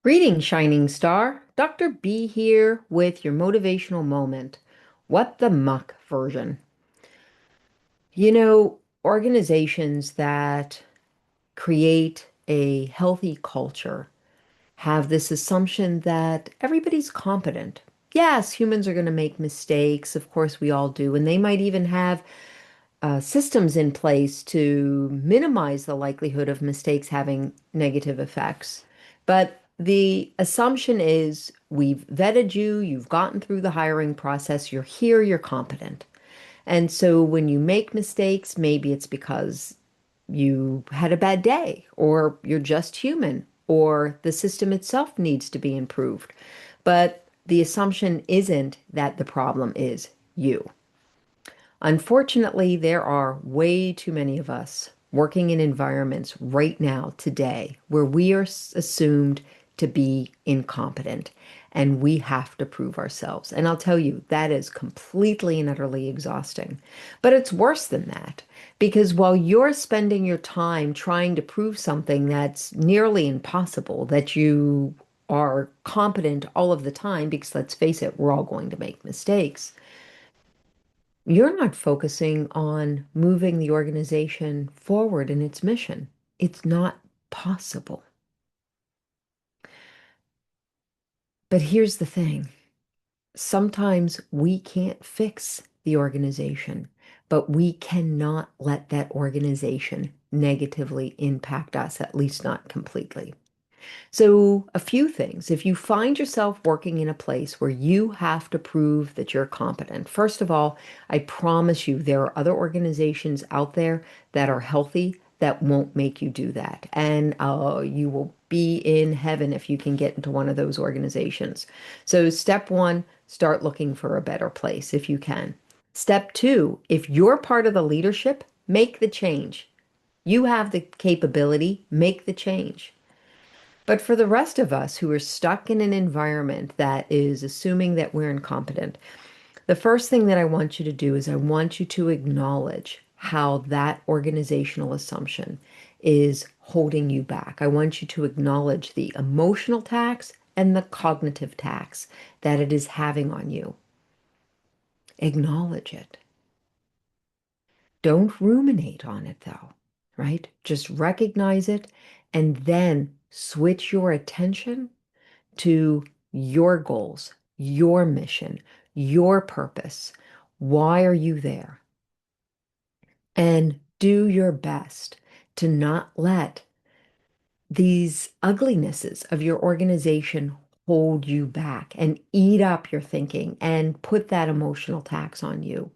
Greetings, Shining Star. Dr. B here with your motivational moment. What the muck version. Organizations that create a healthy culture have this assumption that everybody's competent. Yes, humans are going to make mistakes. Of course, we all do. And they might even have systems in place to minimize the likelihood of mistakes having negative effects. But the assumption is we've vetted you, you've gotten through the hiring process, you're here, you're competent. And so when you make mistakes, maybe it's because you had a bad day, or you're just human, or the system itself needs to be improved. But the assumption isn't that the problem is you. Unfortunately, there are way too many of us working in environments right now, today, where we are assumed to be incompetent and we have to prove ourselves. And I'll tell you, that is completely and utterly exhausting. But it's worse than that, because while you're spending your time trying to prove something that's nearly impossible, that you are competent all of the time, because let's face it, we're all going to make mistakes. You're not focusing on moving the organization forward in its mission. It's not possible. But here's the thing. Sometimes we can't fix the organization, but we cannot let that organization negatively impact us, at least not completely. So, a few things. If you find yourself working in a place where you have to prove that you're competent, first of all, I promise you there are other organizations out there that are healthy that won't make you do that. And you will be in heaven if you can get into one of those organizations. So, step one, start looking for a better place if you can. Step two, if you're part of the leadership, make the change. You have the capability, make the change. But for the rest of us who are stuck in an environment that is assuming that we're incompetent, the first thing that I want you to do is I want you to acknowledge how that organizational assumption is holding you back. I want you to acknowledge the emotional tax and the cognitive tax that it is having on you. Acknowledge it. Don't ruminate on it though, right? Just recognize it and then switch your attention to your goals, your mission, your purpose. Why are you there? And do your best to not let these uglinesses of your organization hold you back and eat up your thinking and put that emotional tax on you.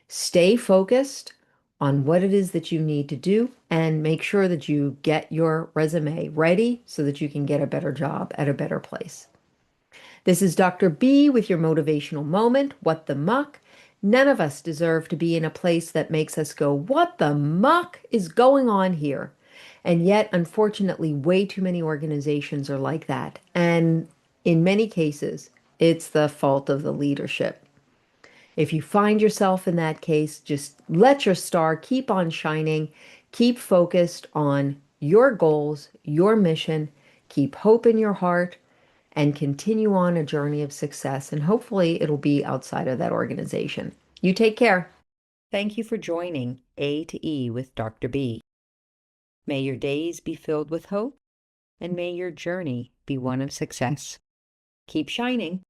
Stay focused on what it is that you need to do and make sure that you get your resume ready so that you can get a better job at a better place. This is Dr. B with your motivational moment. What the muck? None of us deserve to be in a place that makes us go, what the muck is going on here? And yet, unfortunately, way too many organizations are like that. And in many cases, it's the fault of the leadership. If you find yourself in that case, just let your star keep on shining, keep focused on your goals, your mission, keep hope in your heart, and continue on a journey of success. And hopefully, it'll be outside of that organization. You take care. Thank you for joining A to E with Dr. B. May your days be filled with hope, and may your journey be one of success. Keep shining.